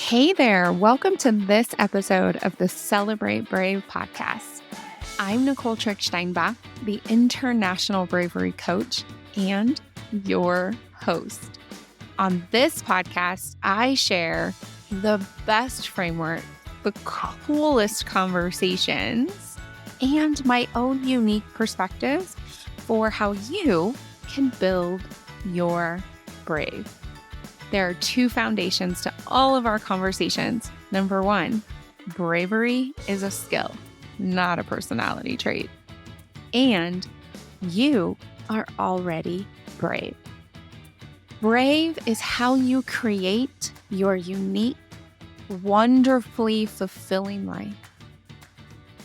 Hey there, welcome to this episode of the Celebrate Brave podcast. I'm Nicole Steinbach, the International Bravery Coach and your host. On this podcast, I share the best framework, the coolest conversations, and my own unique perspectives for how you can build your brave. There are two foundations to all of our conversations. Number one, bravery is a skill, not a personality trait. And you are already brave. Brave is how you create your unique, wonderfully fulfilling life.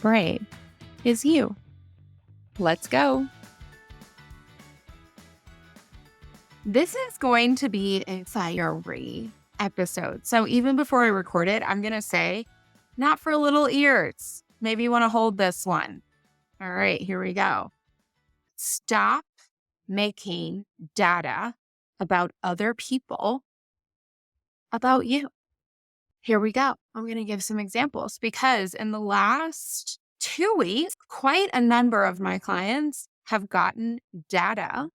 Brave is you. Let's go. This is going to be a fiery episode. So even before I record it, I'm going to say, not for little ears. Maybe you want to hold this one. All right, here we go. Stop making data about other people about you. Here we go. I'm going to give some examples because in the last 2 weeks, quite a number of my clients have gotten data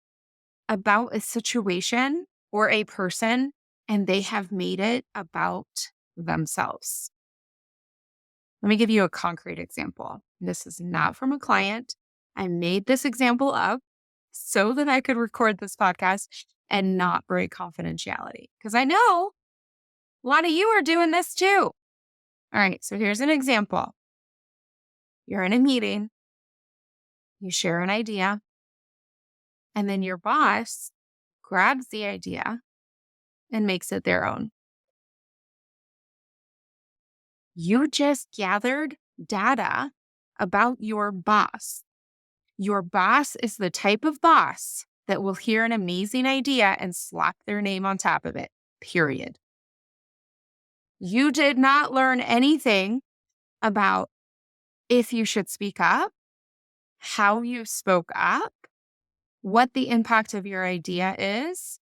about a situation or a person, and they have made it about themselves. Let me give you a concrete example. This is not from a client. I made this example up so that I could record this podcast and not break confidentiality, because I know a lot of you are doing this too. All right, so here's an example. You're in a meeting, you share an idea, and then your boss grabs the idea and makes it their own. You just gathered data about your boss. Your boss is the type of boss that will hear an amazing idea and slap their name on top of it, period. You did not learn anything about if you should speak up, how you spoke up, what the impact of your idea is,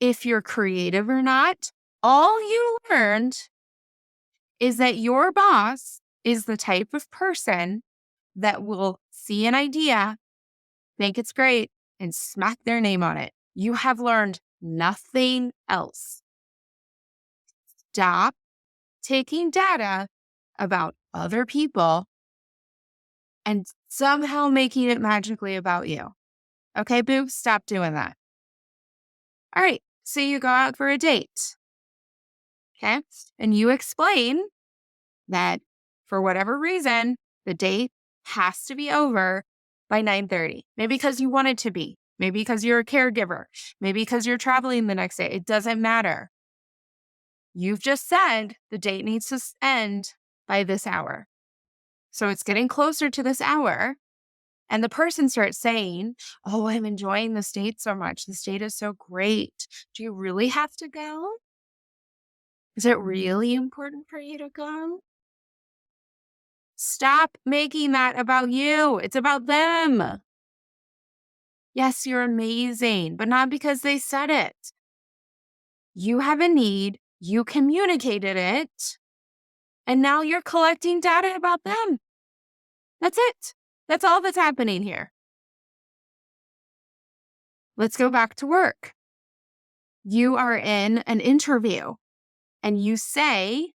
if you're creative or not. All you learned is that your boss is the type of person that will see an idea, think it's great, and smack their name on it. You have learned nothing else. Stop taking data about other people and somehow making it magically about you. Okay, boo, stop doing that. All right, so you go out for a date. Okay, and you explain that for whatever reason, the date has to be over by 9:30. Maybe because you want it to be. Maybe because you're a caregiver. Maybe because you're traveling the next day. It doesn't matter. You've just said the date needs to end by this hour. So it's getting closer to this hour. And the person starts saying, oh, I'm enjoying this date so much. This date is so great. Do you really have to go? Is it really important for you to go? Stop making that about you. It's about them. Yes, you're amazing, but not because they said it. You have a need, you communicated it, and now you're collecting data about them. That's it. That's all that's happening here. Let's go back to work. You are in an interview, and you say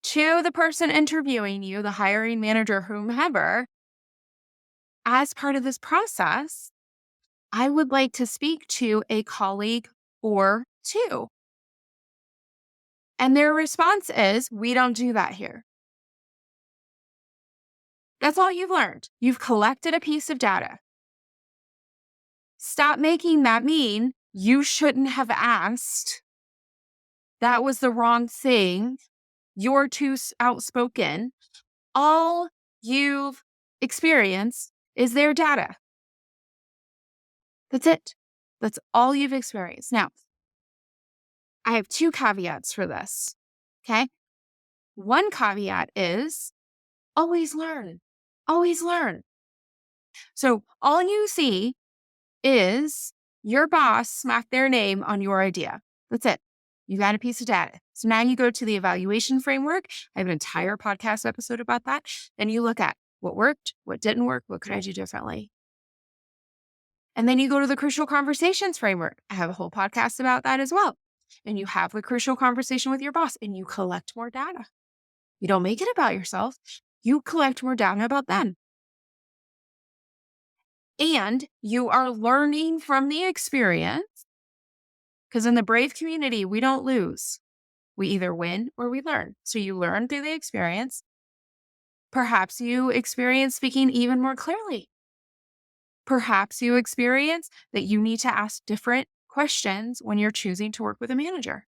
to the person interviewing you, the hiring manager, whomever, as part of this process, I would like to speak to a colleague or two. And their response is, we don't do that here. That's all you've learned. You've collected a piece of data. Stop making that mean you shouldn't have asked. That was the wrong thing. You're too outspoken. All you've experienced is their data. That's it. That's all you've experienced. Now, I have two caveats for this. Okay. One caveat is always learn. Always learn. So all you see is your boss smack their name on your idea. That's it. You got a piece of data. So now you go to the evaluation framework. I have an entire podcast episode about that. Then you look at what worked, what didn't work, what could I do differently? And then you go to the crucial conversations framework. I have a whole podcast about that as well. And you have the crucial conversation with your boss and you collect more data. You don't make it about yourself. You collect more data about them. And you are learning from the experience, because in the Brave community, we don't lose. We either win or we learn. So you learn through the experience. Perhaps you experience speaking even more clearly. Perhaps you experience that you need to ask different questions when you're choosing to work with a manager.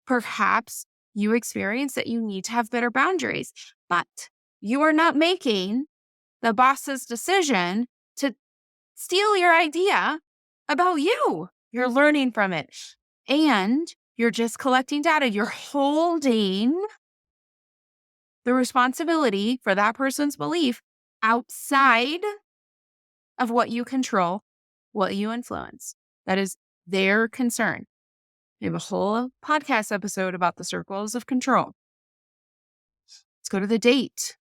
Perhaps you experience that you need to have better boundaries, but you are not making the boss's decision to steal your idea about you. You're learning from it and you're just collecting data. You're holding the responsibility for that person's belief outside of what you control, what you influence. That is their concern. We have a whole podcast episode about the circles of control. Let's go to the date.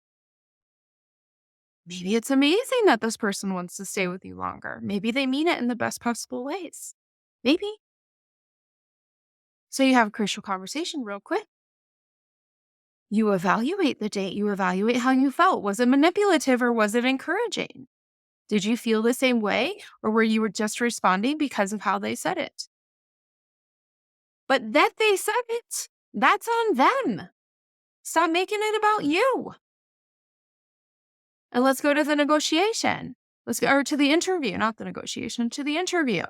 Maybe it's amazing that this person wants to stay with you longer. Maybe they mean it in the best possible ways. Maybe. So you have a crucial conversation real quick. You evaluate the date. You evaluate how you felt. Was it manipulative or was it encouraging? Did you feel the same way or were you just responding because of how they said it? But that they said it, that's on them. Stop making it about you. And let's go to the negotiation. Or to the interview, not the negotiation, to the interview.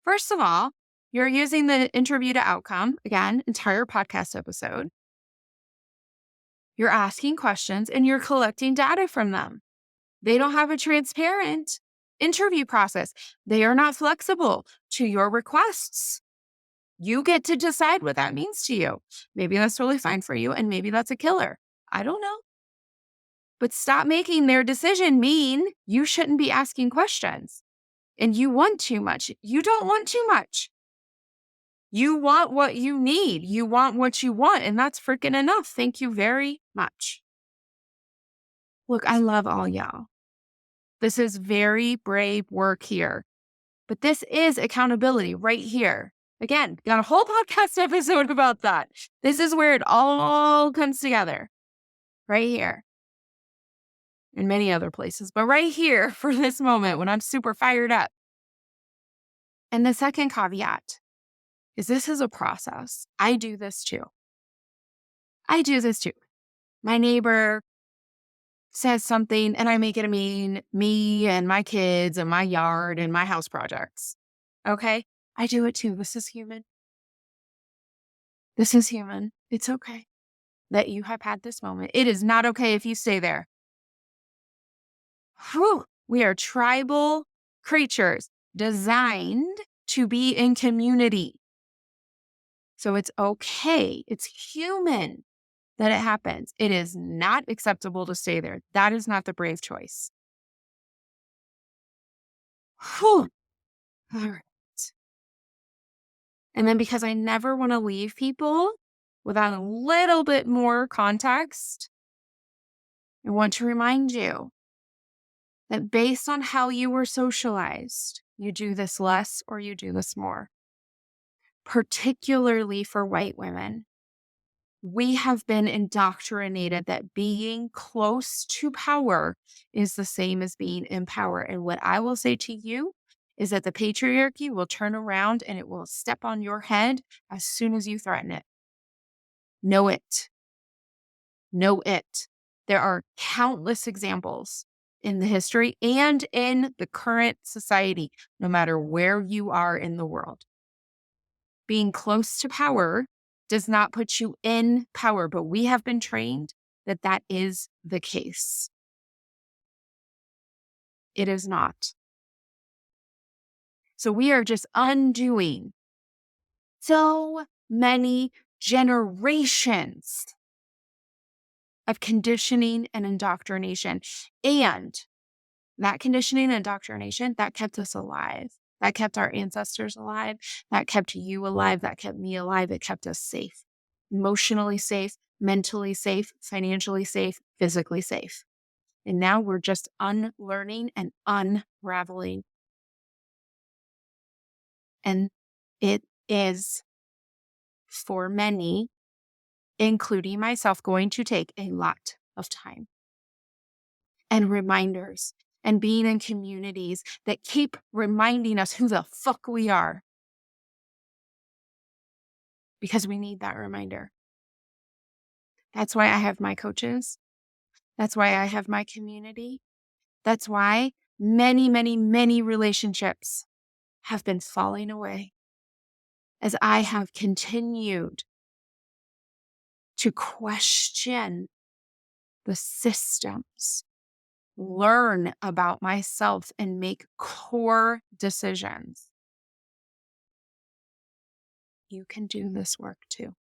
First of all, you're using the interview to outcome. Again, entire podcast episode. You're asking questions and you're collecting data from them. They don't have a transparent interview process. They are not flexible to your requests. You get to decide what that means to you. Maybe that's totally fine for you, and maybe that's a killer. I don't know. But stop making their decision mean you shouldn't be asking questions. And you want too much. You don't want too much. You want what you need. You want what you want, and that's freaking enough. Thank you very much. Look, I love all y'all. This is very brave work here. But this is accountability right here. Again, got a whole podcast episode about that. This is where it all comes together. Right here. And many other places. But right here for this moment when I'm super fired up. And the second caveat is this is a process. I do this too. My neighbor says something and I make it mean me and my kids and my yard and my house projects. Okay? I do it too. This is human. It's okay that you have had this moment. It is not okay if you stay there. Whew. We are tribal creatures designed to be in community. So it's okay. It's human that it happens. It is not acceptable to stay there. That is not the brave choice. Whew. All right. And then because I never want to leave people without a little bit more context, I want to remind you that based on how you were socialized, you do this less or you do this more. Particularly for white women, we have been indoctrinated that being close to power is the same as being in power. And what I will say to you is that the patriarchy will turn around and it will step on your head as soon as you threaten it. Know it. Know it. There are countless examples in the history and in the current society, no matter where you are in the world. Being close to power does not put you in power, but we have been trained that that is the case. It is not. So we are just undoing so many generations of conditioning and indoctrination. And that conditioning and indoctrination, that kept us alive. That kept our ancestors alive. That kept you alive. That kept me alive. It kept us safe, emotionally safe, mentally safe, financially safe, physically safe. And now we're just unlearning and unraveling. And it is, for many, including myself, going to take a lot of time and reminders and being in communities that keep reminding us who the fuck we are, because we need that reminder. That's why I have my coaches. That's why I have my community. That's why many, many, many relationships have been falling away as I have continued to question the systems, learn about myself, and make core decisions. You can do this work too.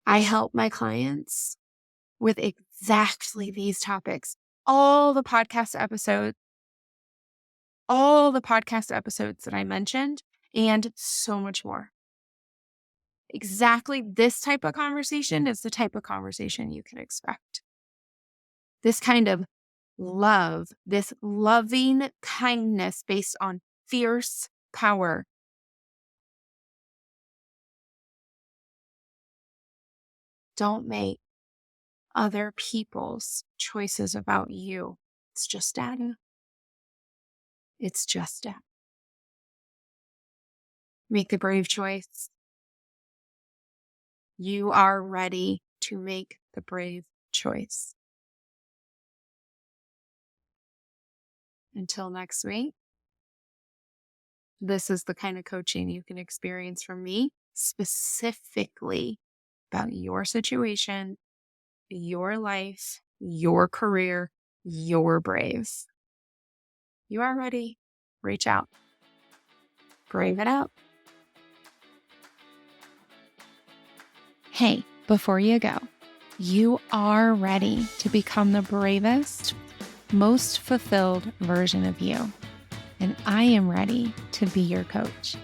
I help my clients with exactly these topics. All the podcast episodes that I mentioned, and so much more. Exactly this type of conversation is the type of conversation you can expect. This kind of love, this loving kindness based on fierce power. Don't make other people's choices about you. It's just data. It's just data. Make the brave choice. You are ready to make the brave choice. Until next week, this is the kind of coaching you can experience from me, specifically about your situation, your life, your career, your brave. You are ready. Reach out. Brave it out. Hey, before you go, you are ready to become the bravest, most fulfilled version of you. And I am ready to be your coach.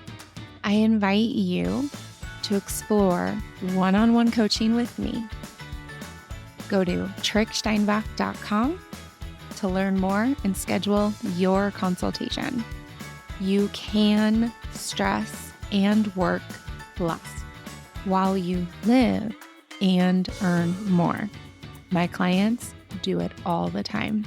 I invite you to explore one-on-one coaching with me. Go to tricksteinbach.com to learn more and schedule your consultation. You can stress and work less while you live and earn more. My clients do it all the time.